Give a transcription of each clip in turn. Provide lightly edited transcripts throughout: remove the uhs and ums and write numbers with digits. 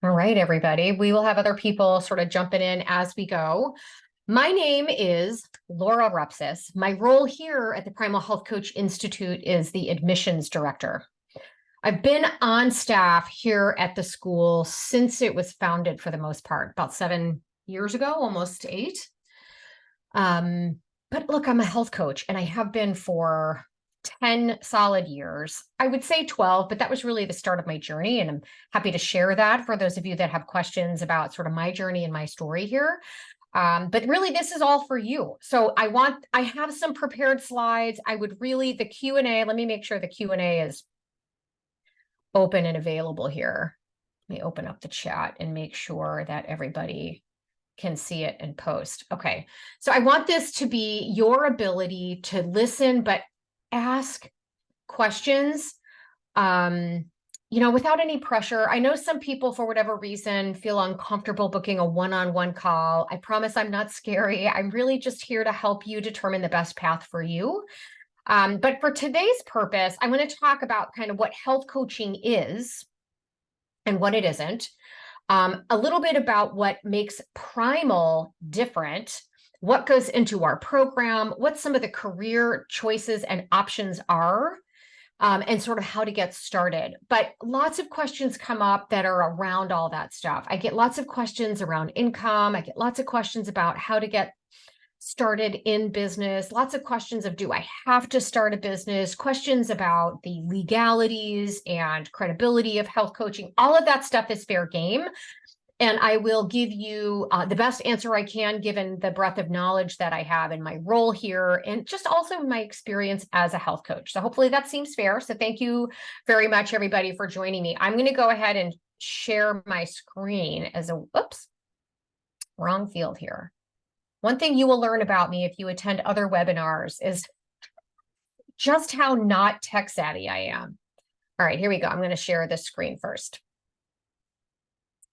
All right, everybody. We will have other people sort of jumping in as we go. My name is Laura Rupsis. My role here at the Primal Health Coach Institute is the admissions director. I've been on staff here at the school since it was founded, for the most part, about 7 years ago, almost 8. But look, I'm a health coach, and I have been for 10 solid years. I would say 12, but that was really the start of my journey. And I'm happy to share that for those of you that have questions about sort of my journey and my story here. But really, this is all for you. So I have some prepared slides. The Q&A, let me make sure the Q&A is open and available here. Let me open up the chat and make sure that everybody can see it and post. Okay, so I want this to be your ability to listen, but ask questions, without any pressure. I know some people, for whatever reason, feel uncomfortable booking a one-on-one call. I promise I'm not scary. I'm really just here to help you determine the best path for you. But for today's purpose, I want to talk about kind of what health coaching is and what it isn't. A little bit about what makes Primal different, what goes into our program, what some of the career choices and options are, and sort of how to get started. But lots of questions come up that are around all that stuff. I get lots of questions around income. I get lots of questions about how to get started in business, lots of questions of, do I have to start a business? Questions about the legalities and credibility of health coaching. All of that stuff is fair game. And I will give you the best answer I can, given the breadth of knowledge that I have in my role here, and just also my experience as a health coach. So hopefully that seems fair. So thank you very much, everybody, for joining me. I'm going to go ahead and share my screen as wrong field here. One thing you will learn about me if you attend other webinars is just how not tech savvy I am. All right, here we go. I'm going to share this screen first.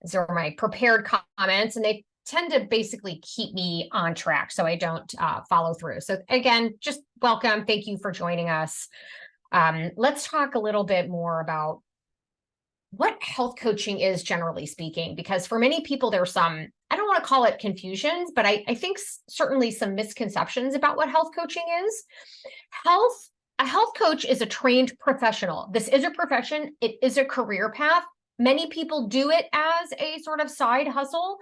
These are my prepared comments, and they tend to basically keep me on track so I don't follow through. So again, just welcome. Thank you for joining us. Let's talk a little bit more about what health coaching is, generally speaking, because for many people, there's some, I don't want to call it confusions, but I think certainly some misconceptions about what health coaching is. A health coach is a trained professional. This is a profession. It is a career path. Many people do it as a sort of side hustle.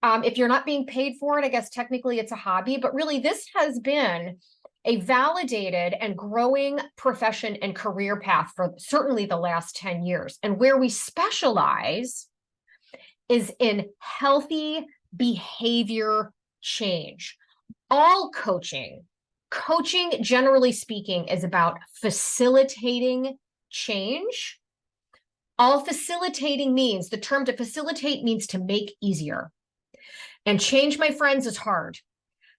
If you're not being paid for it, I guess technically it's a hobby, but really this has been a validated and growing profession and career path for certainly the last 10 years. And where we specialize is in healthy behavior change. All coaching, generally speaking, is about facilitating change. All facilitating means, the term to facilitate means to make easier. And change, my friends, is hard.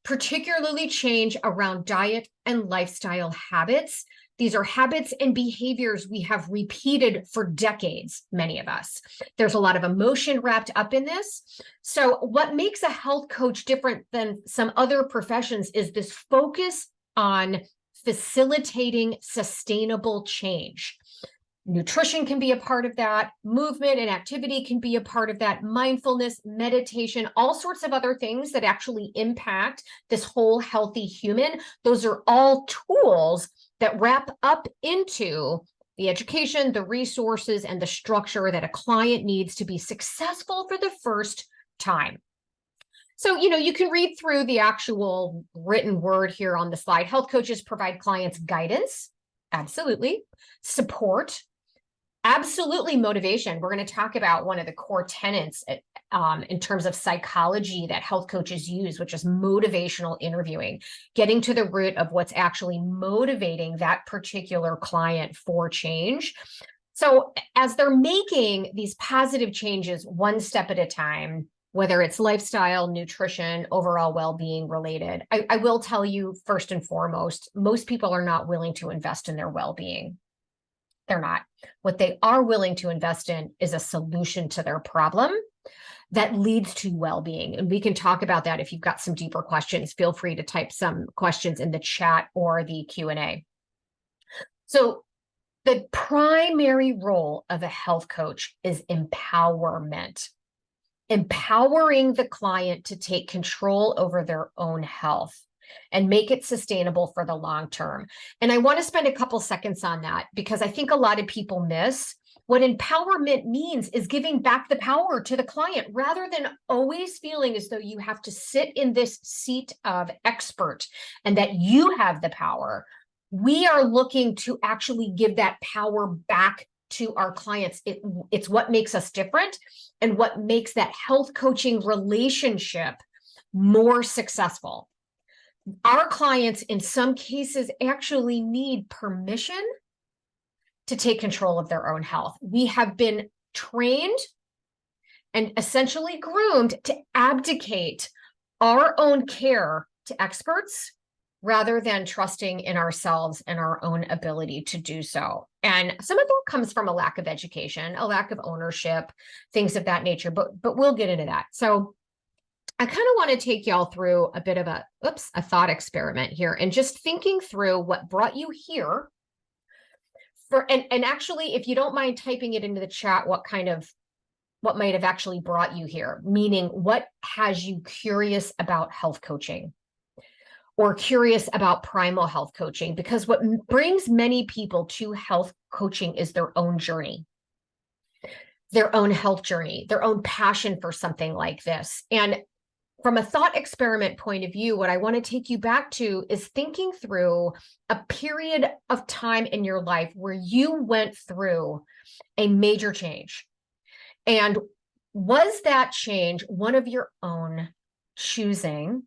Particularly change around diet and lifestyle habits. These are habits and behaviors we have repeated for decades, many of us. There's a lot of emotion wrapped up in this. So what makes a health coach different than some other professions is this focus on facilitating sustainable change. Nutrition can be a part of that. Movement and activity can be a part of that. Mindfulness, meditation, all sorts of other things that actually impact this whole healthy human. Those are all tools that wrap up into the education, the resources, and the structure that a client needs to be successful for the first time. So, you can read through the actual written word here on the slide. Health coaches provide clients guidance, absolutely, support, absolutely motivation. We're going to talk about one of the core tenets in terms of psychology that health coaches use, which is motivational interviewing, getting to the root of what's actually motivating that particular client for change. So as they're making these positive changes one step at a time, whether it's lifestyle, nutrition, overall well-being related, I will tell you first and foremost, most people are not willing to invest in their well-being. They're not. What they are willing to invest in is a solution to their problem that leads to well-being. And we can talk about that if you've got some deeper questions. Feel free to type some questions in the chat or the Q&A. So The primary role of a health coach is empowerment, empowering the client to take control over their own health and make it sustainable for the long term. And I want to spend a couple seconds on that because I think a lot of people miss what empowerment means is giving back the power to the client rather than always feeling as though you have to sit in this seat of expert and that you have the power. We are looking to actually give that power back to our clients. It's what makes us different and what makes that health coaching relationship more successful. Our clients, in some cases, actually need permission to take control of their own health. We have been trained and essentially groomed to abdicate our own care to experts rather than trusting in ourselves and our own ability to do so. And some of that comes from a lack of education, a lack of ownership, things of that nature, but we'll get into that. So I kind of want to take y'all through a bit of a thought experiment here and just thinking through what brought you here. And actually, if you don't mind typing it into the chat, what might have actually brought you here, meaning what has you curious about health coaching or curious about primal health coaching? Because what brings many people to health coaching is their own journey, their own health journey, their own passion for something like this. And from a thought experiment point of view, what I want to take you back to is thinking through a period of time in your life where you went through a major change. And was that change one of your own choosing?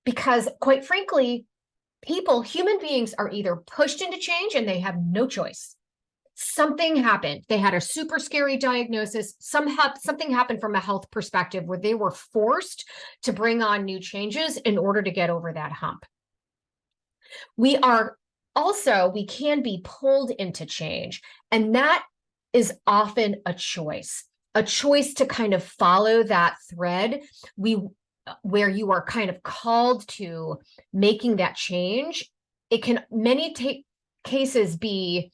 Because quite frankly, human beings are either pushed into change and they have no choice. Something happened. They had a super scary diagnosis. Something happened from a health perspective where they were forced to bring on new changes in order to get over that hump. We can be pulled into change. And that is often a choice to kind of follow that thread where you are kind of called to making that change. It can many cases be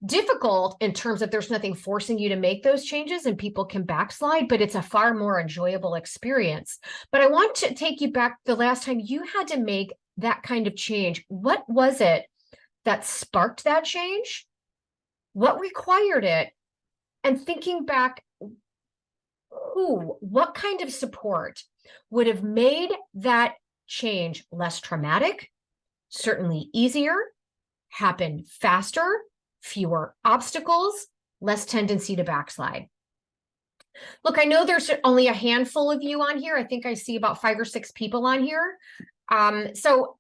difficult in terms of there's nothing forcing you to make those changes and people can backslide, but it's a far more enjoyable experience. But I want to take you back the last time you had to make that kind of change. What was it that sparked that change? What required it? And thinking back, what kind of support would have made that change less traumatic, certainly easier, happen faster, fewer obstacles, less tendency to backslide? Look, I know there's only a handful of you on here. I think I see about 5 or 6 people on here. So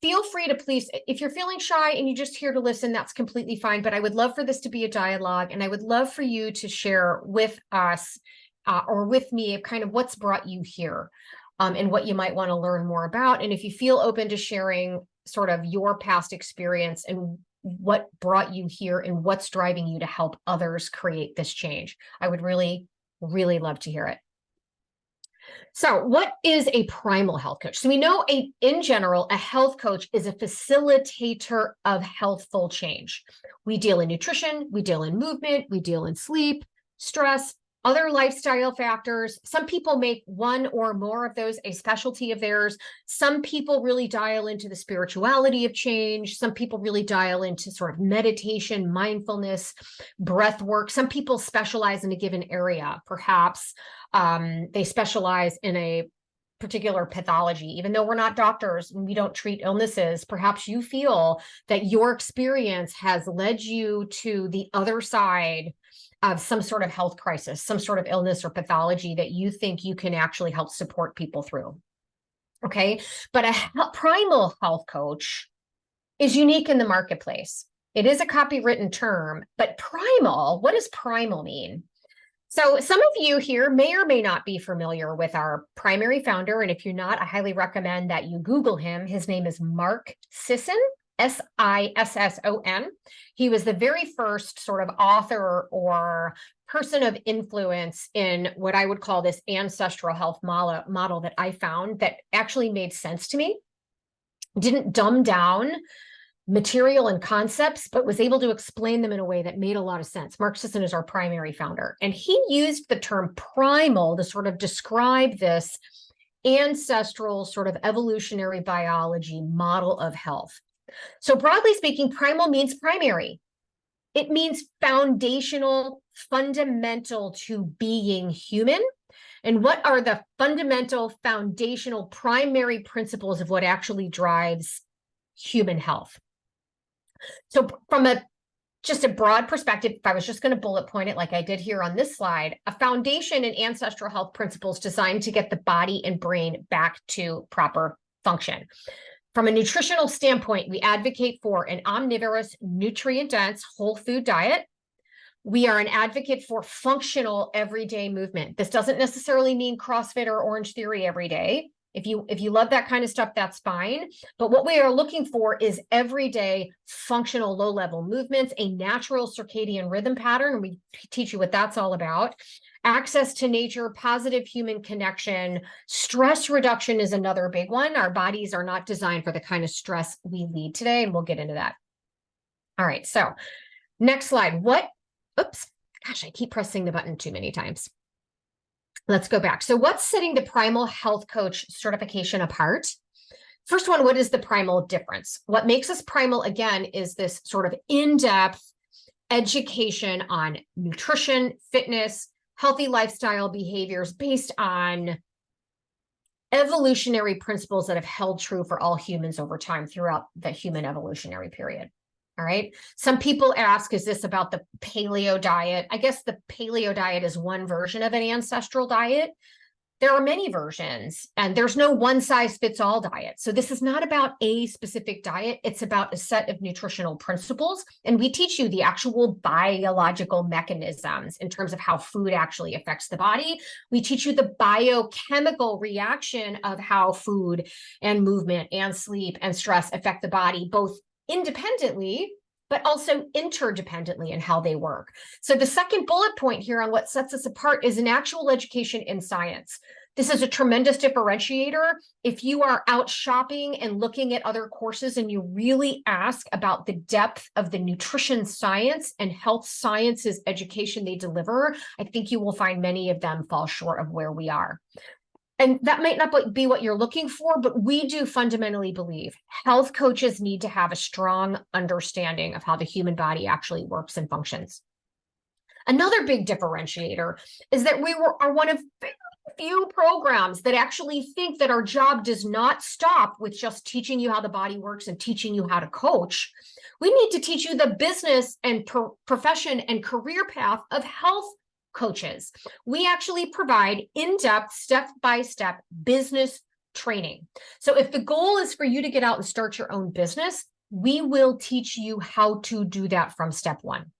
feel free to please, if you're feeling shy and you're just here to listen, that's completely fine. But I would love for this to be a dialogue, and I would love for you to share with us or with me kind of what's brought you here and what you might want to learn more about. And if you feel open to sharing sort of your past experience and what brought you here and what's driving you to help others create this change, I would really, really love to hear it. So what is a primal health coach? So we know in general, a health coach is a facilitator of healthful change. We deal in nutrition, we deal in movement, we deal in sleep, stress, other lifestyle factors. Some people make one or more of those a specialty of theirs. Some people really dial into the spirituality of change. Some people really dial into sort of meditation, mindfulness, breath work. Some people specialize in a given area. Perhaps they specialize in a particular pathology. Even though we're not doctors and we don't treat illnesses, perhaps you feel that your experience has led you to the other side of some sort of health crisis, some sort of illness or pathology that you think you can actually help support people through. Okay, but a primal health coach is unique in the marketplace. It is a copywritten term, but primal, what does primal mean? So some of you here may or may not be familiar with our primary founder. And if you're not, I highly recommend that you Google him. His name is Mark Sisson, Sisson. He was the very first sort of author or person of influence in what I would call this ancestral health model that I found that actually made sense to me. Didn't dumb down material and concepts, but was able to explain them in a way that made a lot of sense. Mark Sisson is our primary founder, and he used the term primal to sort of describe this ancestral sort of evolutionary biology model of health. So broadly speaking, primal means primary. It means foundational, fundamental to being human. And what are the fundamental, foundational, primary principles of what actually drives human health? So from just a broad perspective, if I was just going to bullet point it like I did here on this slide, a foundation in ancestral health principles designed to get the body and brain back to proper function. From a nutritional standpoint, we advocate for an omnivorous, nutrient-dense, whole food diet. We are an advocate for functional everyday movement. This doesn't necessarily mean CrossFit or Orange Theory every day. If you love that kind of stuff, that's fine. But what we are looking for is everyday functional low-level movements, a natural circadian rhythm pattern. We teach you what that's all about. Access to nature, positive human connection, stress reduction is another big one. Our bodies are not designed for the kind of stress we lead today, and we'll get into that. All right, so next slide. Oops, gosh, I keep pressing the button too many times. Let's go back. So what's setting the Primal Health Coach certification apart? First one, what is the primal difference? What makes us primal, again, is this sort of in-depth education on nutrition, fitness, healthy lifestyle behaviors based on evolutionary principles that have held true for all humans over time throughout the human evolutionary period. All right. Some people ask, is this about the paleo diet? I guess the paleo diet is one version of an ancestral diet. There are many versions, and there's no one size fits all diet. So this is not about a specific diet. It's about a set of nutritional principles. And we teach you the actual biological mechanisms in terms of how food actually affects the body. We teach you the biochemical reaction of how food and movement and sleep and stress affect the body, both independently, but also interdependently in how they work. So the second bullet point here on what sets us apart is an actual education in science. This is a tremendous differentiator. If you are out shopping and looking at other courses and you really ask about the depth of the nutrition science and health sciences education they deliver, I think you will find many of them fall short of where we are. And that might not be what you're looking for, but we do fundamentally believe health coaches need to have a strong understanding of how the human body actually works and functions. Another big differentiator is that we are one of few programs that actually think that our job does not stop with just teaching you how the body works and teaching you how to coach. We need to teach you the business and profession and career path of health coaches. We actually provide in-depth, step-by-step business training. So if the goal is for you to get out and start your own business, we will teach you how to do that from step one.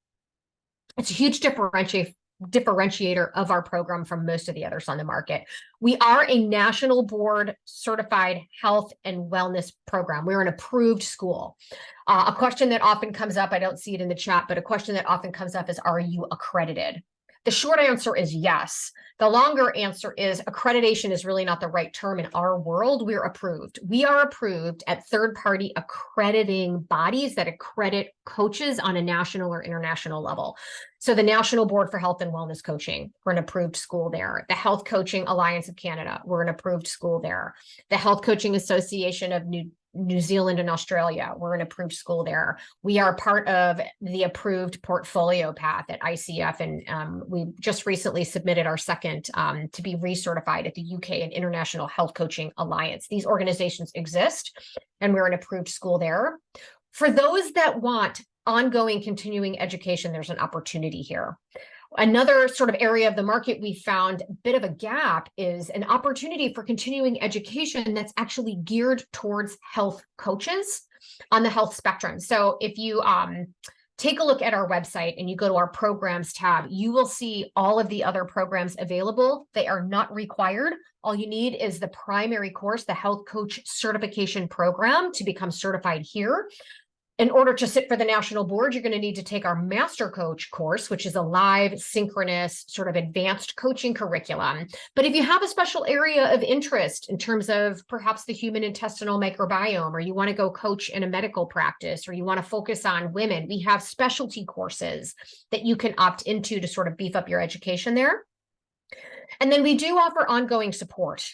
It's a huge differentiator of our program from most of the others on the market. We are a national board certified health and wellness program. We're an approved school. A question that often comes up, I don't see it in the chat, but a question that often comes up is, are you accredited? The short answer is yes. The longer answer is accreditation is really not the right term in our world. We're approved. We are approved at third-party accrediting bodies that accredit coaches on a national or international level. So the National Board for Health and Wellness Coaching, we're an approved school there. The Health Coaching Alliance of Canada, we're an approved school there. The Health Coaching Association of New Zealand and Australia, we're an approved school there. We are part of the approved portfolio path at ICF, and we just recently submitted our second to be recertified at the UK and International Health Coaching Alliance. These organizations exist, and we're an approved school there. For those that want ongoing continuing education, there's an opportunity here. Another sort of area of the market we found a bit of a gap is an opportunity for continuing education that's actually geared towards health coaches on the health spectrum. So if you take a look at our website and you go to our programs tab, you will see all of the other programs available. They are not required. All you need is the primary course, the Health Coach Certification Program, to become certified here. In order to sit for the national board, you're going to need to take our Master Coach course, which is a live, synchronous, sort of advanced coaching curriculum. But if you have a special area of interest in terms of perhaps the human intestinal microbiome, or you want to go coach in a medical practice, or you want to focus on women, we have specialty courses that you can opt into to sort of beef up your education there. And then we do offer ongoing support.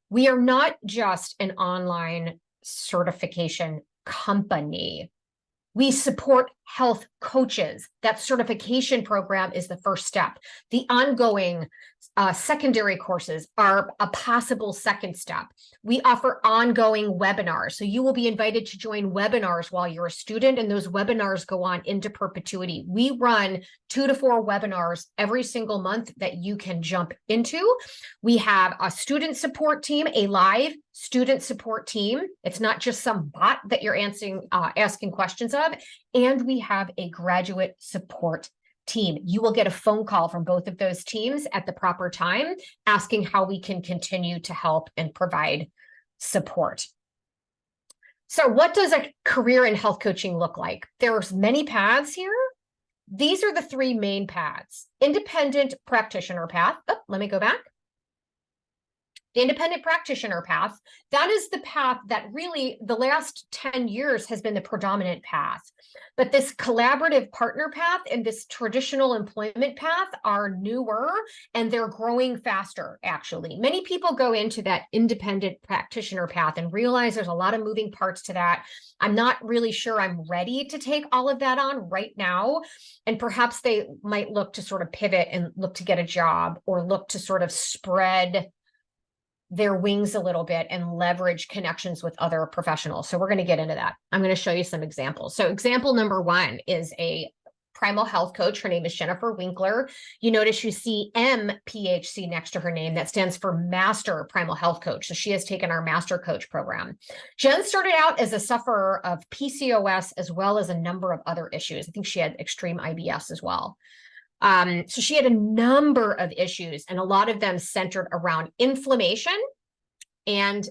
We are not just an online certification company. We support health coaches. That certification program is the first step. The ongoing secondary courses are a possible second step. We offer ongoing webinars. So you will be invited to join webinars while you're a student, and those webinars go on into perpetuity. We run 2 to 4 webinars every single month that you can jump into. We have a student support team, a live student support team. It's not just some bot that you're asking questions of. And we have a graduate support team. You will get a phone call from both of those teams at the proper time, asking how we can continue to help and provide support. So what does a career in health coaching look like? There's many paths here. These are the 3 main paths. Independent practitioner path. Oh, let me go back. The independent practitioner path, that is the path that really the last 10 years has been the predominant path. But this collaborative partner path and this traditional employment path are newer, and they're growing faster, actually. Many people go into that independent practitioner path and realize there's a lot of moving parts to that. I'm not really sure I'm ready to take all of that on right now. And perhaps they might look to sort of pivot and look to get a job, or look to sort of spread their wings a little bit and leverage connections with other professionals. So we're going to get into that. I'm going to show you some examples. So example number 1 is a Primal Health Coach. Her name is Jennifer Winkler. You notice you see MPHC next to her name. That stands for Master Primal Health Coach. So she has taken our Master Coach program. Jen started out as a sufferer of PCOS as well as a number of other issues. I think she had extreme IBS as well. So she had a number of issues, and a lot of them centered around inflammation and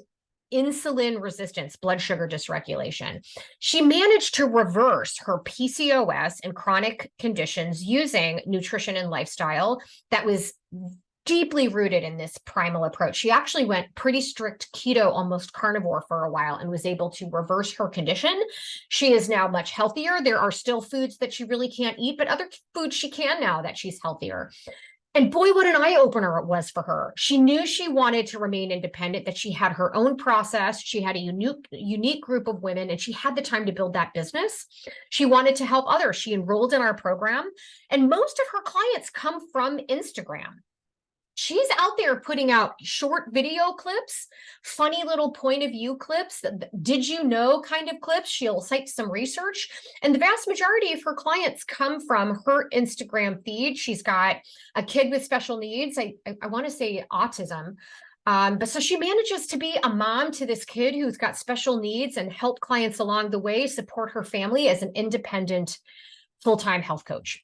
insulin resistance, blood sugar dysregulation. She managed to reverse her PCOS and chronic conditions using nutrition and lifestyle that was deeply rooted in this primal approach. She actually went pretty strict keto, almost carnivore for a while, and was able to reverse her condition. She is now much healthier. There are still foods that she really can't eat, but other foods she can now that she's healthier. And boy, what an eye-opener it was for her. She knew she wanted to remain independent, that she had her own process. She had a unique group of women, and she had the time to build that business. She wanted to help others. She enrolled in our program, and most of her clients come from Instagram. She's out there putting out short video clips, funny little point of view clips, did you know kind of clips. She'll cite some research. And the vast majority of her clients come from her Instagram feed. She's got a kid with special needs. I want to say autism. But so she manages to be a mom to this kid who's got special needs and help clients along the way, support her family as an independent full-time health coach.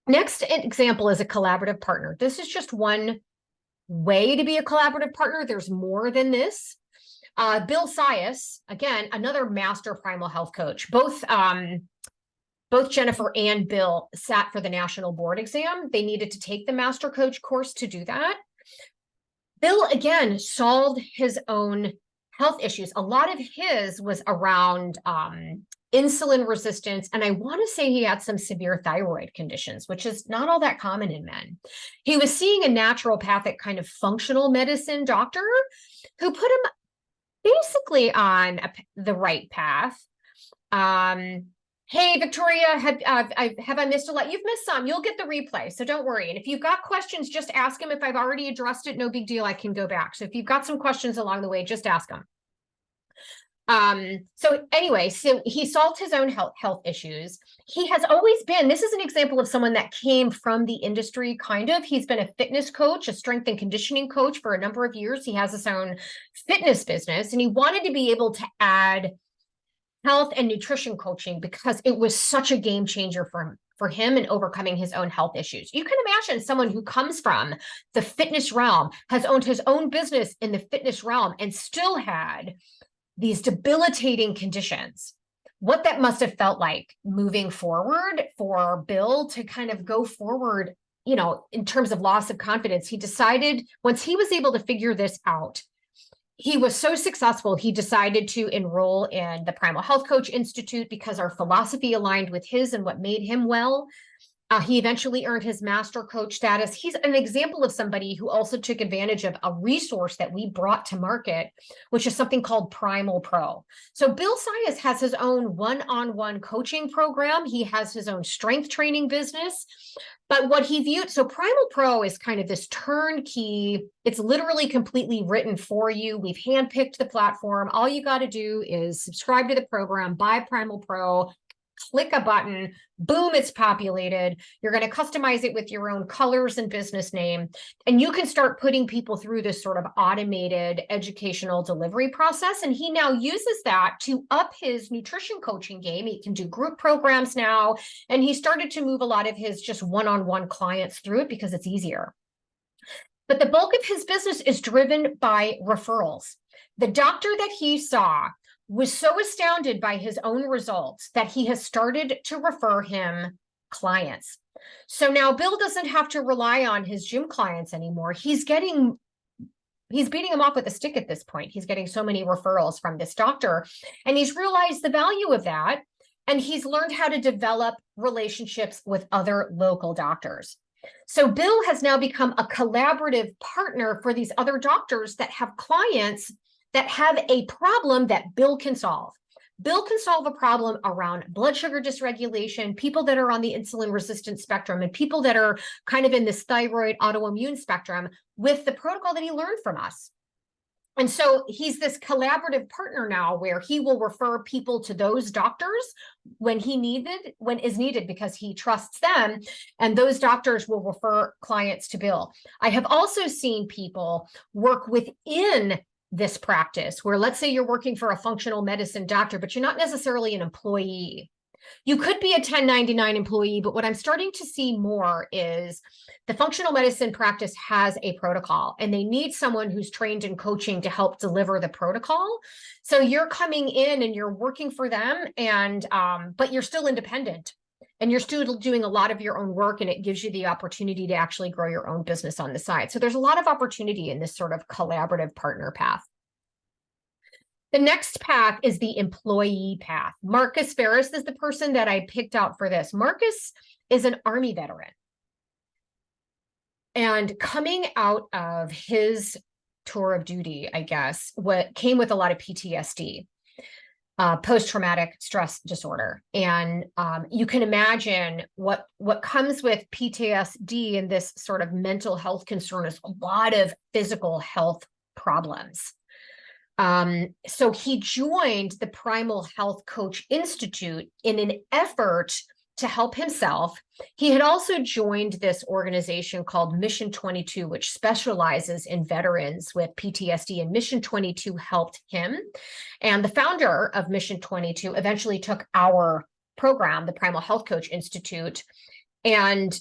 Next example is a collaborative partner. This is just one way to be a collaborative partner. There's more than this. Bill Sias, again, another master primal health coach. Both Jennifer and Bill sat for the national board exam. They needed to take the master coach course to do that. Bill, again, solved his own health issues. A lot of his was around insulin resistance, and I want to say he had some severe thyroid conditions, which is not all that common in men. He was seeing a naturopathic kind of functional medicine doctor who put him basically on the right path. Hey, Victoria, have I missed a lot? You've missed some. You'll get the replay, so don't worry. And if you've got questions, just ask him. If I've already addressed it, no big deal. I can go back. So if you've got some questions along the way, just ask him. So anyway, so he solved his own health issues. He has always been, this is an example of someone that came from the industry, kind of. He's been a fitness coach, a strength and conditioning coach for a number of years. He has his own fitness business, and he wanted to be able to add health and nutrition coaching because it was such a game changer for him in overcoming his own health issues. You can imagine someone who comes from the fitness realm, has owned his own business in the fitness realm, and still had these debilitating conditions. what that must have felt like moving forward for Bill to kind of go forward, in terms of loss of confidence. He decided, once he was able to figure this out, he was so successful, he decided to enroll in the Primal Health Coach Institute because our philosophy aligned with his and what made him well. He eventually earned his master coach status. He's an example of somebody who also took advantage of a resource that we brought to market, which is something called Primal Pro. So Bill Sias has his own one-on-one coaching program. He has his own strength training business. But what he viewed, so Primal Pro is kind of this turnkey, it's literally completely written for you. We've handpicked the platform. All you got to do is subscribe to the program, buy Primal Pro, click a button, boom, it's populated. You're going to customize it with your own colors and business name. And you can start putting people through this sort of automated educational delivery process. And he now uses that to up his nutrition coaching game. He can do group programs now. And he started to move a lot of his just one-on-one clients through it because it's easier. But the bulk of his business is driven by referrals. The doctor that he saw was so astounded by his own results that he has started to refer him clients. So now Bill doesn't have to rely on his gym clients anymore. He's beating them off with a stick at this point. He's getting so many referrals from this doctor, and he's realized the value of that. And he's learned how to develop relationships with other local doctors. So Bill has now become a collaborative partner for these other doctors that have clients that have a problem that Bill can solve. Bill can solve a problem around blood sugar dysregulation, people that are on the insulin resistant spectrum, and people that are kind of in this thyroid autoimmune spectrum with the protocol that he learned from us. And so he's this collaborative partner now where he will refer people to those doctors when is needed because he trusts them, and those doctors will refer clients to Bill. I have also seen people work within this practice where, let's say you're working for a functional medicine doctor, but you're not necessarily an employee. You could be a 1099 employee, but what I'm starting to see more is the functional medicine practice has a protocol and they need someone who's trained in coaching to help deliver the protocol. So you're coming in and you're working for them, and but you're still independent and you're still doing a lot of your own work, and it gives you the opportunity to actually grow your own business on the side. So there's a lot of opportunity in this sort of collaborative partner path. The next path is the employee path. Marcus Ferris is the person that I picked out for this. Marcus is an Army veteran. And coming out of his tour of duty, I guess, what came with a lot of PTSD, post-traumatic stress disorder. And you can imagine what comes with PTSD and this sort of mental health concern is a lot of physical health problems. So he joined the Primal Health Coach Institute in an effort to help himself. He had also joined this organization called Mission 22, which specializes in veterans with PTSD, and Mission 22 helped him. And the founder of Mission 22 eventually took our program, the Primal Health Coach Institute, and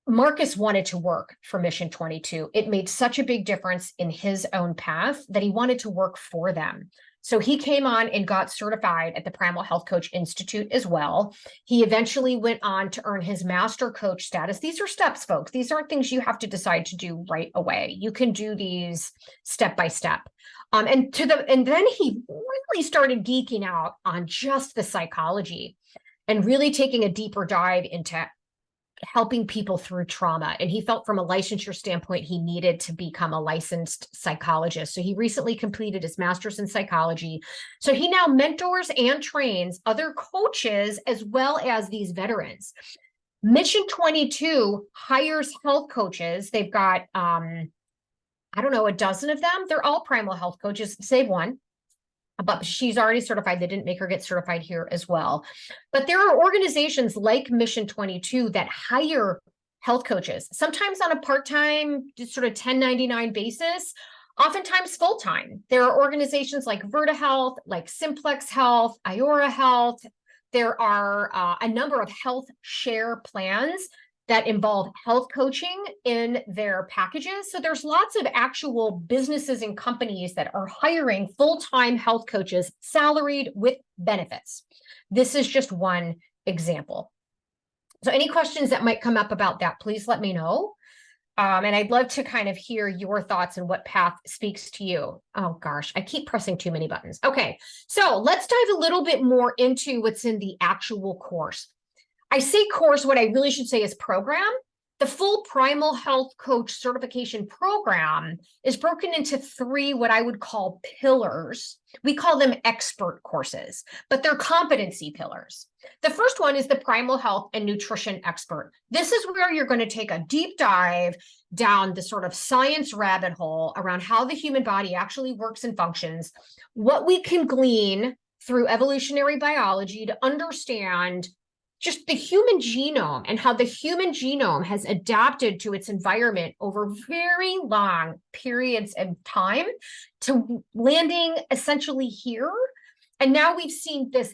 Marcus wanted to work for Mission 22. It made such a big difference in his own path that he wanted to work for them. So he came on and got certified at the Primal Health Coach Institute as well. He eventually went on to earn his master coach status. These are steps, folks. These aren't things you have to decide to do right away. You can do these step by step. And then he really started geeking out on just the psychology and really taking a deeper dive into helping people through trauma. And he felt from a licensure standpoint, he needed to become a licensed psychologist. So he recently completed his master's in psychology. So he now mentors and trains other coaches as well as these veterans. Mission 22 hires health coaches. They've got, I don't know, a dozen of them. They're all Primal Health coaches, save one. But she's already certified. They didn't make her get certified here as well. But there are organizations like Mission 22 that hire health coaches, sometimes on a part-time, just sort of 1099 basis, oftentimes full-time. There are organizations like Verta Health, like Simplex Health, Iora Health. There are a number of health share plans that involve health coaching in their packages. So there's lots of actual businesses and companies that are hiring full-time health coaches, salaried with benefits. This is just one example. So any questions that might come up about that, please let me know. And I'd love to kind of hear your thoughts and what path speaks to you. Oh gosh, I keep pressing too many buttons. Okay, so let's dive a little bit more into what's in the actual course. I say course, what I really should say is program. The full Primal Health Coach certification program is broken into 3 what I would call pillars. We call them expert courses, but they're competency pillars. The first one is the Primal Health and Nutrition Expert. This is where you're going to take a deep dive down the sort of science rabbit hole around how the human body actually works and functions, what we can glean through evolutionary biology to understand just the human genome and how the human genome has adapted to its environment over very long periods of time to landing essentially here. And now we've seen this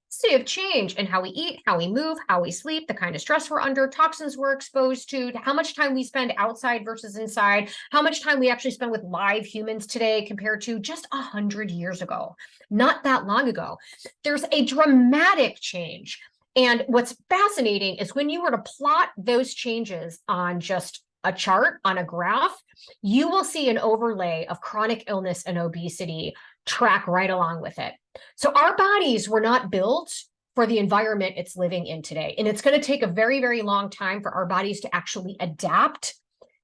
state of change in how we eat, how we move, how we sleep, the kind of stress we're under, toxins we're exposed to, how much time we spend outside versus inside, how much time we actually spend with live humans today compared to just 100 years ago, not that long ago. There's a dramatic change. And what's fascinating is when you were to plot those changes on just a chart, on a graph, you will see an overlay of chronic illness and obesity track right along with it. So our bodies were not built for the environment it's living in today. And it's going to take a very, very long time for our bodies to actually adapt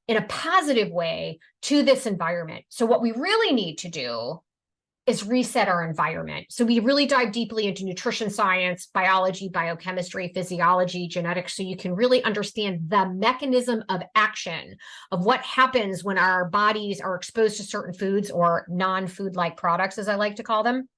in a positive way to this environment. So what we really need to do is reset our environment. So we really dive deeply into nutrition science, biology, biochemistry, physiology, genetics, so you can really understand the mechanism of action of what happens when our bodies are exposed to certain foods or non-food-like products, as I like to call them,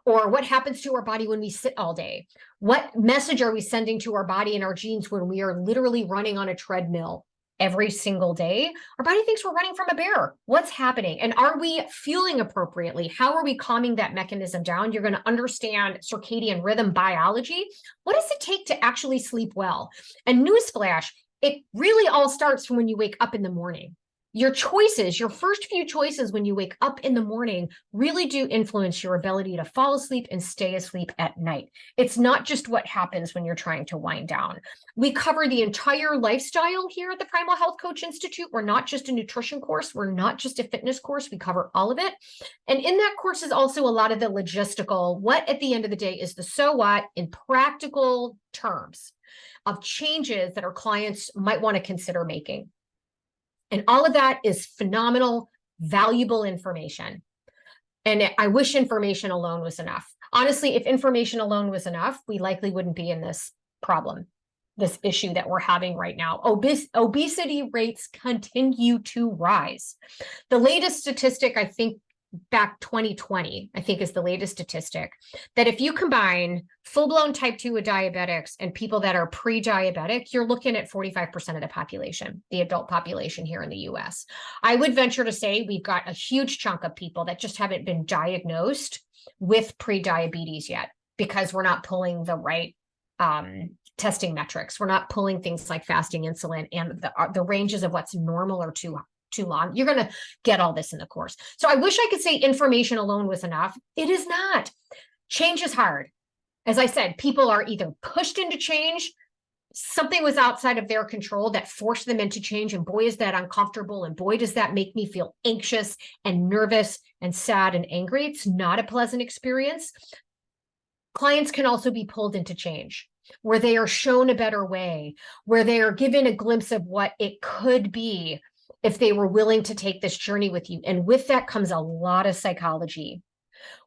or what happens to our body when we sit all day. What message are we sending to our body and our genes when we are literally running on a treadmill every single day? Our body thinks we're running from a bear. What's happening? And are we fueling appropriately? How are we calming that mechanism down? You're going to understand circadian rhythm biology. What does it take to actually sleep well? And newsflash, it really all starts from when you wake up in the morning. Your choices, your first few choices when you wake up in the morning really do influence your ability to fall asleep and stay asleep at night. It's not just what happens when you're trying to wind down. We cover the entire lifestyle here at the Primal Health Coach Institute. We're not just a nutrition course. We're not just a fitness course. We cover all of it. And in that course is also a lot of the logistical, what at the end of the day is the so what in practical terms of changes that our clients might want to consider making. And all of that is phenomenal, valuable information. And I wish information alone was enough. Honestly, if information alone was enough, we likely wouldn't be in this problem, this issue that we're having right now. Obesity rates continue to rise. The latest statistic, I think, back 2020, I think is the latest statistic, that if you combine full-blown type 2 diabetics and people that are pre-diabetic, you're looking at 45% of the population, the adult population here in the US. I would venture to say we've got a huge chunk of people that just haven't been diagnosed with pre-diabetes yet because we're not pulling the right testing metrics. We're not pulling things like fasting insulin and the ranges of what's normal or too long. You're going to get all this in the course. So I wish I could say information alone was enough. It is not. Change is hard. As I said, people are either pushed into change, something was outside of their control that forced them into change, and boy, is that uncomfortable, and boy, does that make me feel anxious and nervous and sad and angry. It's not a pleasant experience. Clients can also be pulled into change, where they are shown a better way, where they are given a glimpse of what it could be if they were willing to take this journey with you. And with that comes a lot of psychology.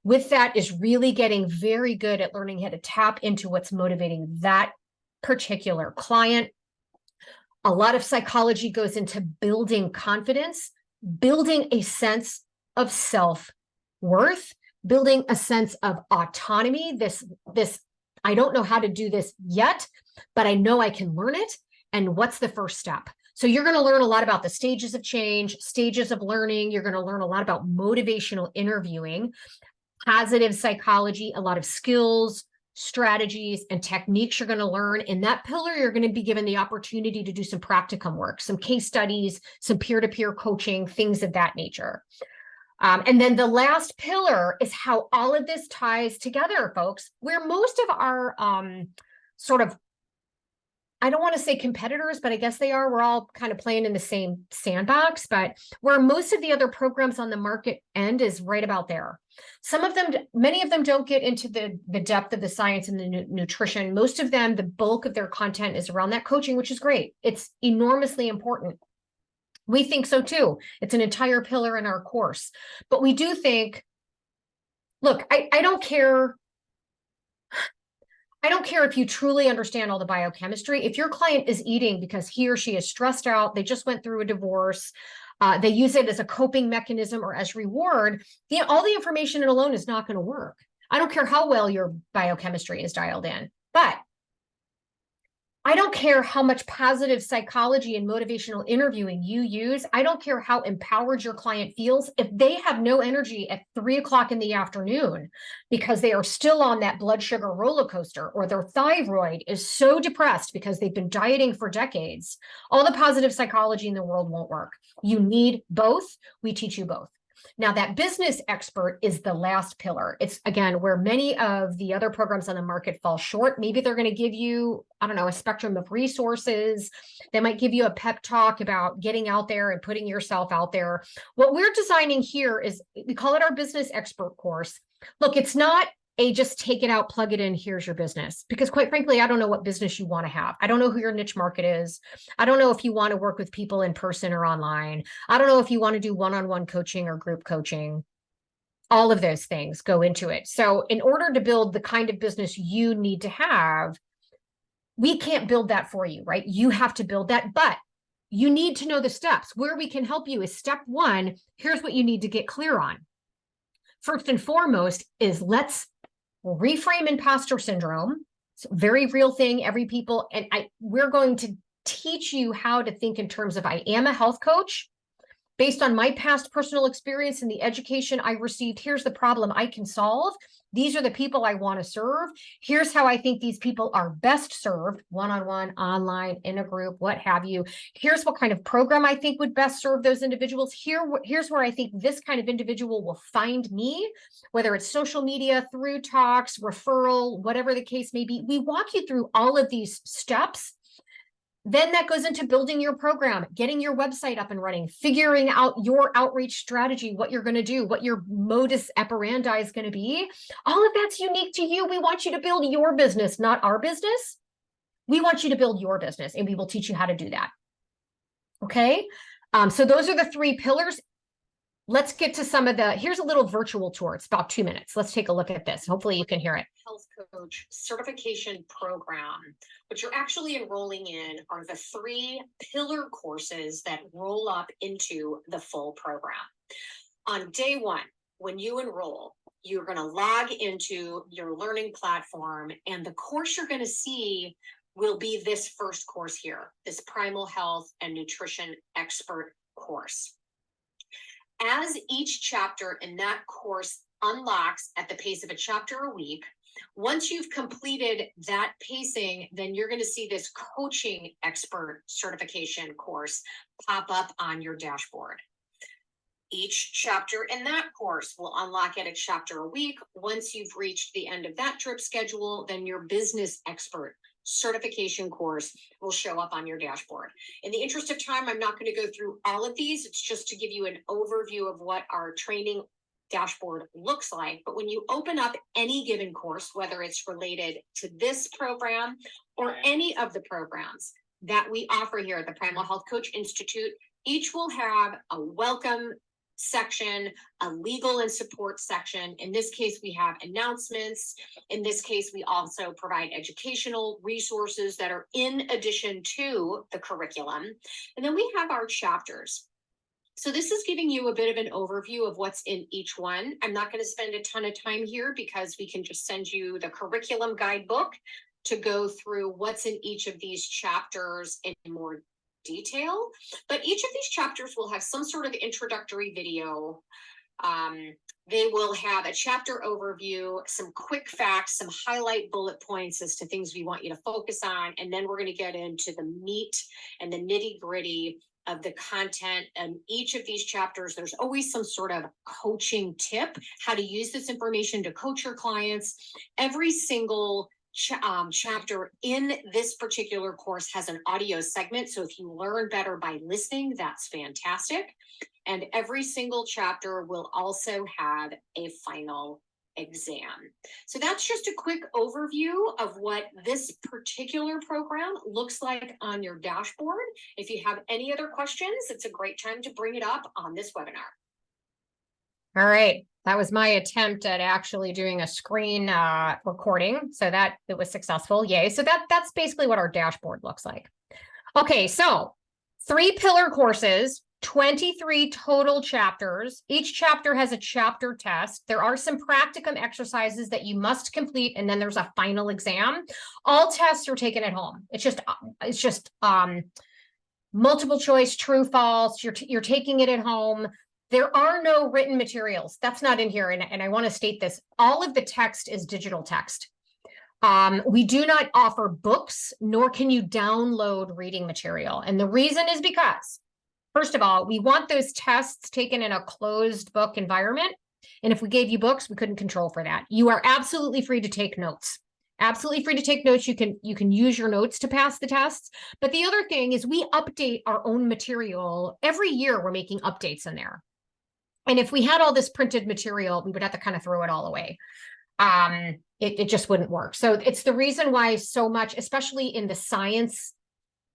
With that is really getting very good at learning how to tap into what's motivating that particular client. A lot of psychology goes into building confidence, building a sense of self-worth, building a sense of autonomy. This, I don't know how to do this yet, but I know I can learn it. And what's the first step? So you're going to learn a lot about the stages of change, stages of learning. You're going to learn a lot about motivational interviewing, positive psychology, a lot of skills, strategies, and techniques you're going to learn. In that pillar, you're going to be given the opportunity to do some practicum work, some case studies, some peer-to-peer coaching, things of that nature. And then the last pillar is how all of this ties together, folks, where most of our sort of, I don't want to say competitors, but I guess they are. We're all kind of playing in the same sandbox, but where most of the other programs on the market end is right about there. Some of them, many of them don't get into the depth of the science and the nutrition. Most of them, the bulk of their content is around that coaching, which is great. It's enormously important. We think so too. It's an entire pillar in our course. But we do think, look, I don't care. I don't care if you truly understand all the biochemistry. If your client is eating because he or she is stressed out, they just went through a divorce, they use it as a coping mechanism or as reward, all the information alone is not going to work. I don't care how well your biochemistry is dialed in, but I don't care how much positive psychology and motivational interviewing you use. I don't care how empowered your client feels. If they have no energy at 3 o'clock in the afternoon because they are still on that blood sugar roller coaster, or their thyroid is so depressed because they've been dieting for decades, all the positive psychology in the world won't work. You need both. We teach you both. Now, that business expert is the last pillar. It's, again, where many of the other programs on the market fall short. Maybe they're going to give you, I don't know, a spectrum of resources. They might give you a pep talk about getting out there and putting yourself out there. What we're designing here is, we call it our business expert course. Look, it's not a just take it out, plug it in, here's your business. Because quite frankly, I don't know what business you want to have. I don't know who your niche market is. I don't know if you want to work with people in person or online. I don't know if you want to do one-on-one coaching or group coaching. All of those things go into it. So in order to build the kind of business you need to have, we can't build that for you, right? You have to build that, but you need to know the steps. Where we can help you is step one. Here's what you need to get clear on. First and foremost is let's reframe imposter syndrome. It's a very real thing. We're going to teach you how to think in terms of, I am a health coach. Based on my past personal experience and the education I received, here's the problem I can solve. These are the people I want to serve. Here's how I think these people are best served, one-on-one, online, in a group, what have you. Here's what kind of program I think would best serve those individuals. Here's where I think this kind of individual will find me, whether it's social media, through talks, referral, whatever the case may be. We walk you through all of these steps. Then that goes into building your program, getting your website up and running, figuring out your outreach strategy, what you're going to do, what your modus operandi is going to be. All of that's unique to you. We want you to build your business, not our business. We want you to build your business, and we will teach you how to do that. Okay. So those are the 3 pillars. Let's get to some of here's a little virtual tour. It's about 2 minutes. Let's take a look at this. Hopefully you can hear it. Health Coach Certification Program. What you're actually enrolling in are the 3 pillar courses that roll up into the full program. On day 1, when you enroll, you're going to log into your learning platform, and the course you're going to see will be this first course here, this Primal Health and Nutrition Expert course. As each chapter in that course unlocks at the pace of a chapter a week, once you've completed that pacing, then you're going to see this coaching expert certification course pop up on your dashboard. Each chapter in that course will unlock at a chapter a week. Once you've reached the end of that trip schedule, then your business expert certification course will show up on your dashboard. In the interest of time, I'm not going to go through all of these. It's just to give you an overview of what our training dashboard looks like. But when you open up any given course, whether it's related to this program or any of the programs that we offer here at the Primal Health Coach Institute, each will have a welcome section, a legal and support section. In this case, we have announcements. In this case, we also provide educational resources that are in addition to the curriculum. And then we have our chapters. So this is giving you a bit of an overview of what's in each one. I'm not going to spend a ton of time here because we can just send you the curriculum guidebook to go through what's in each of these chapters in more detail. But each of these chapters will have some sort of introductory video, They will have a chapter overview, some quick facts, some highlight bullet points as to things we want you to focus on. And then we're going to get into the meat and the nitty gritty of the content. And each of these chapters, there's always some sort of coaching tip, how to use this information to coach your clients. Every single chapter in this particular course has an audio segment. So if you learn better by listening, that's fantastic. And every single chapter will also have a final exam. So that's just a quick overview of what this particular program looks like on your dashboard. If you have any other questions, it's a great time to bring it up on this webinar. All right. That was my attempt at actually doing a screen recording. So that it was successful. Yay. So that's basically what our dashboard looks like. Okay. So 3 pillar courses, 23 total chapters. Each chapter has a chapter test. There are some practicum exercises that you must complete, and then there's a final exam. All tests are taken at home. It's just multiple choice, true, false. You're taking it at home. There are no written materials. That's not in here, and I want to state this. All of the text is digital text. We do not offer books, nor can you download reading material. And the reason is because, first of all, we want those tests taken in a closed book environment. And if we gave you books, we couldn't control for that. You are absolutely free to take notes. Absolutely free to take notes. You can use your notes to pass the tests. But the other thing is we update our own material. Every year we're making updates in there. And if we had all this printed material, we would have to kind of throw it all away. It just wouldn't work. So it's the reason why so much, especially in the science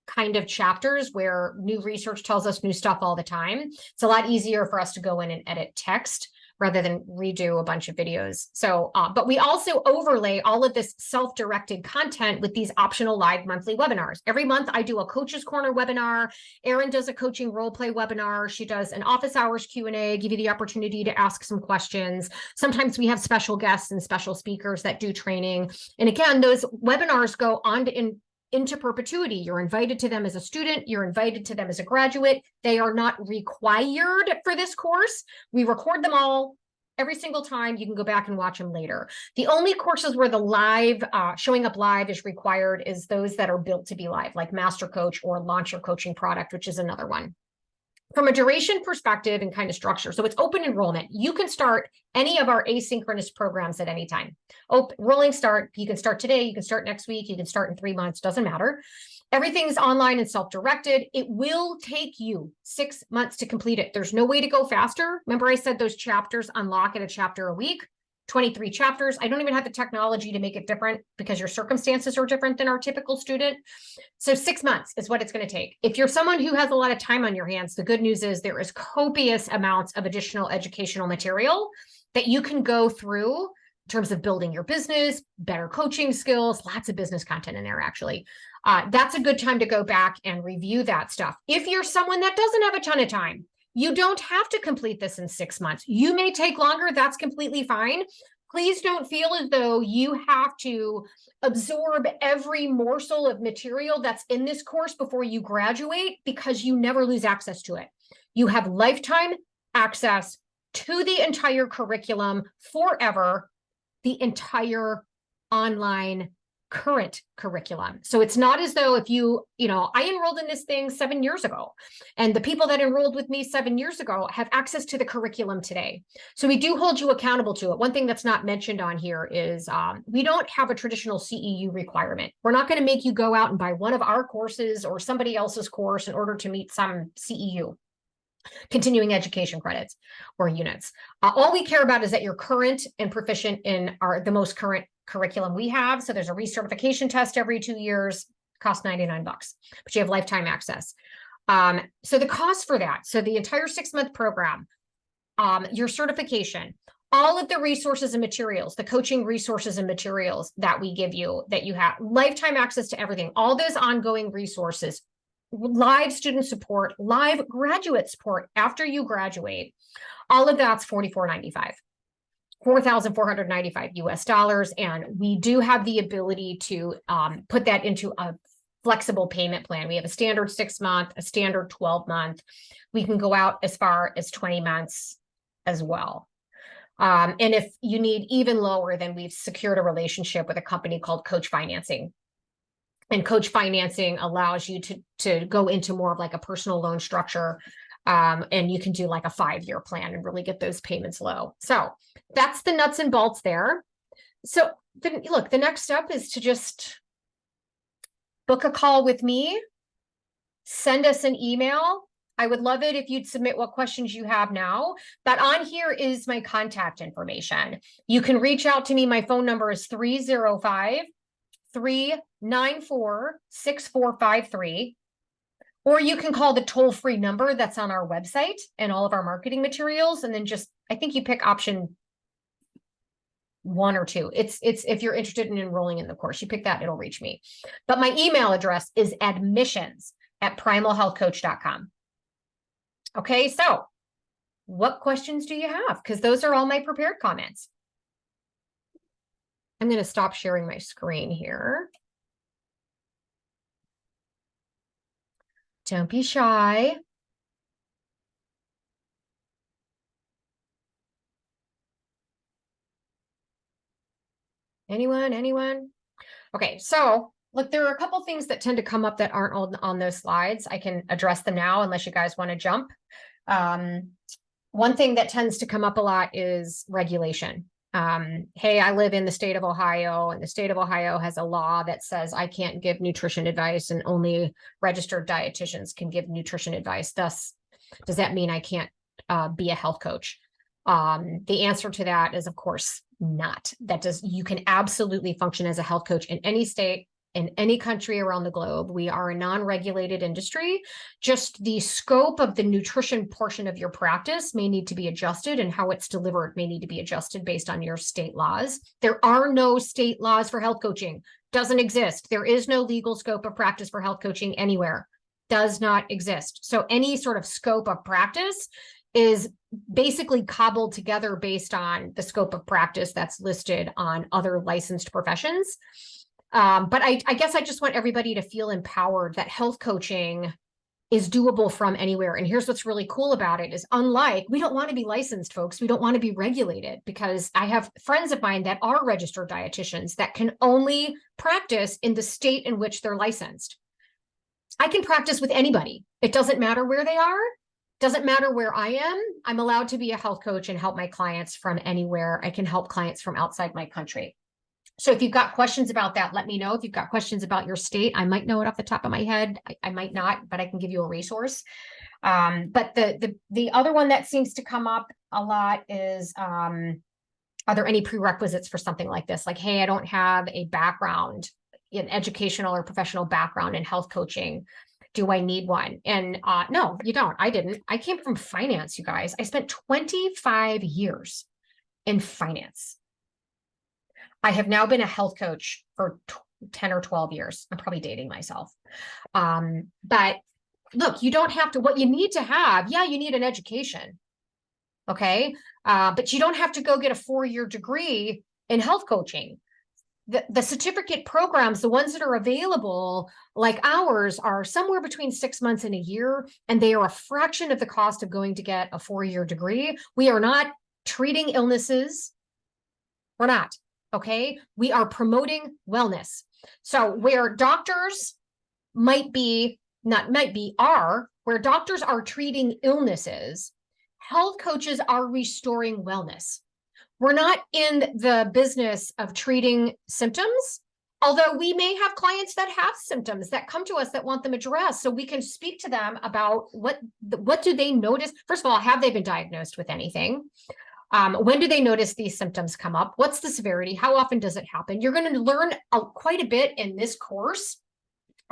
kind of chapters where new research tells us new stuff all the time, it's a lot easier for us to go in and edit text rather than redo a bunch of videos. So, but we also overlay all of this self-directed content with these optional live monthly webinars. Every month I do a Coach's Corner webinar. Erin does a coaching role play webinar. She does an office hours Q&A, give you the opportunity to ask some questions. Sometimes we have special guests and special speakers that do training. And again, those webinars go on to into perpetuity. You're invited to them as a student. You're invited to them as a graduate. They are not required for this course. We record them all every single time. You can go back and watch them later. The only courses where the live, showing up live is required is those that are built to be live, like Master Coach or Launch Your Coaching Product, which is another one. From a duration perspective and kind of structure, so it's open enrollment. You can start any of our asynchronous programs at any time. Rolling start, you can start today, you can start next week, you can start in 3 months, doesn't matter. Everything's online and self-directed. It will take you 6 months to complete it. There's no way to go faster. Remember I said those chapters unlock at a chapter a week? 23 chapters. I don't even have the technology to make it different because your circumstances are different than our typical student. So 6 months is what it's going to take. If you're someone who has a lot of time on your hands, the good news is there is copious amounts of additional educational material that you can go through in terms of building your business, better coaching skills, lots of business content in there, actually. That's a good time to go back and review that stuff. If you're someone that doesn't have a ton of time, you don't have to complete this in 6 months. You may take longer. That's completely fine. Please don't feel as though you have to absorb every morsel of material that's in this course before you graduate, because you never lose access to it. You have lifetime access to the entire curriculum forever, the entire online current curriculum. So it's not as though if I enrolled in this thing 7 years ago, and the people that enrolled with me 7 years ago have access to the curriculum today. So we do hold you accountable to it. One thing that's not mentioned on here is we don't have a traditional CEU requirement. We're not going to make you go out and buy one of our courses or somebody else's course in order to meet some CEU, continuing education credits or units. All we care about is that you're current and proficient in the most current curriculum we have. So there's a recertification test every 2 years, costs $99, but you have lifetime access. So the cost for that, so the entire 6-month program, your certification, all of the resources and materials, the coaching resources and materials that we give you, that you have lifetime access to everything, all those ongoing resources, live student support, live graduate support after you graduate, all of that's $44.95. $4,495 US. And we do have the ability to put that into a flexible payment plan. We have a standard 6-month, a standard 12-month. We can go out as far as 20 months. as well. And if you need even lower, then we've secured a relationship with a company called Coach Financing. And Coach Financing allows you to go into more of like a personal loan structure. And you can do like a 5-year plan and really get those payments low. So that's the nuts and bolts there. So look, the next step is to just book a call with me, send us an email. I would love it if you'd submit what questions you have now, but on here is my contact information. You can reach out to me. My phone number is 305-394-6453. Or you can call the toll-free number that's on our website and all of our marketing materials. And then just, I think you pick option 1 or 2. It's if you're interested in enrolling in the course, you pick that, it'll reach me. But my email address is admissions@primalhealthcoach.com. Okay, so what questions do you have? Because those are all my prepared comments. I'm going to stop sharing my screen here. Don't be shy. Anyone? Okay, so look, there are a couple things that tend to come up that aren't on those slides. I can address them now unless you guys want to jump. One thing that tends to come up a lot is regulation. Hey, I live in the state of Ohio, and the state of Ohio has a law that says I can't give nutrition advice and only registered dietitians can give nutrition advice. Thus, does that mean I can't be a health coach? The answer to that is, of course, not. You can absolutely function as a health coach in any state, in any country around the globe. We are a non-regulated industry. Just the scope of the nutrition portion of your practice may need to be adjusted, and how it's delivered may need to be adjusted based on your state laws. There are no state laws for health coaching. Doesn't exist. There is no legal scope of practice for health coaching anywhere. Does not exist. So any sort of scope of practice is basically cobbled together based on the scope of practice that's listed on other licensed professions. But I guess I just want everybody to feel empowered that health coaching is doable from anywhere. And here's what's really cool about it is, unlike, we don't want to be licensed, folks. We don't want to be regulated, because I have friends of mine that are registered dietitians that can only practice in the state in which they're licensed. I can practice with anybody. It doesn't matter where they are. Doesn't matter where I am. I'm allowed to be a health coach and help my clients from anywhere. I can help clients from outside my country. So if you've got questions about that, let me know. If you've got questions about your state, I might know it off the top of my head. I might not, but I can give you a resource. But the other one that seems to come up a lot is, are there any prerequisites for something like this? Like, hey, I don't have a background, an educational or professional background in health coaching. Do I need one? And no, you don't. I didn't. I came from finance, you guys. I spent 25 years in finance. I have now been a health coach for 10 or 12 years. I'm probably dating myself. But look, you don't have to, what you need to have, yeah, you need an education. Okay. But you don't have to go get a 4-year degree in health coaching. The certificate programs, the ones that are available, like ours, are somewhere between 6 months and a year, and they are a fraction of the cost of going to get a 4-year degree. We are not treating illnesses. We're not, okay? We are promoting wellness. So where doctors where doctors are treating illnesses, health coaches are restoring wellness. We're not in the business of treating symptoms, although we may have clients that have symptoms that come to us that want them addressed. So we can speak to them about what do they notice? First of all, have they been diagnosed with anything? When do they notice these symptoms come up? What's the severity? How often does it happen? You're going to learn quite a bit in this course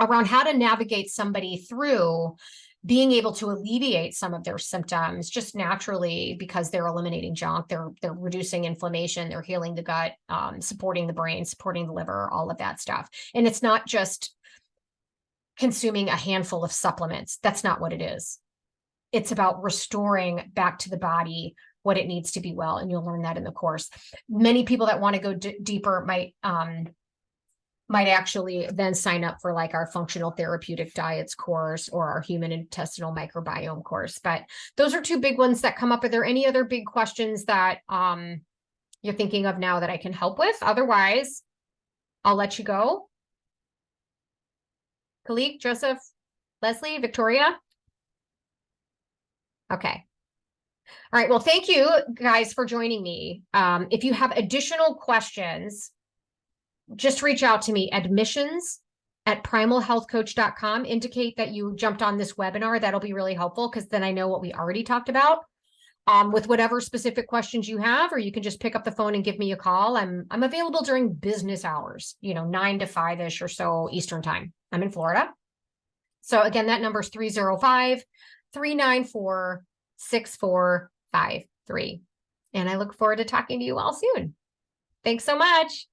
around how to navigate somebody through being able to alleviate some of their symptoms just naturally, because they're eliminating junk, they're reducing inflammation, they're healing the gut, supporting the brain, supporting the liver, all of that stuff. And it's not just consuming a handful of supplements. That's not what it is. It's about restoring back to the body what it needs to be well, and you'll learn that in the course. Many people that want to go deeper might might actually then sign up for like our functional therapeutic diets course or our human intestinal microbiome course. But those are two big ones that come up. Are there any other big questions that you're thinking of now that I can help with? Otherwise, I'll let you go. Kalik, Joseph, Leslie, Victoria? Okay. All right. Well, thank you guys for joining me. If you have additional questions, just reach out to me. Admissions@primalhealthcoach.com. Indicate that you jumped on this webinar. That'll be really helpful because then I know what we already talked about. With whatever specific questions you have, or you can just pick up the phone and give me a call. I'm available during business hours, 9 to 5-ish or so Eastern time. I'm in Florida. So again, that number is 305-394-6453. And I look forward to talking to you all soon. Thanks so much.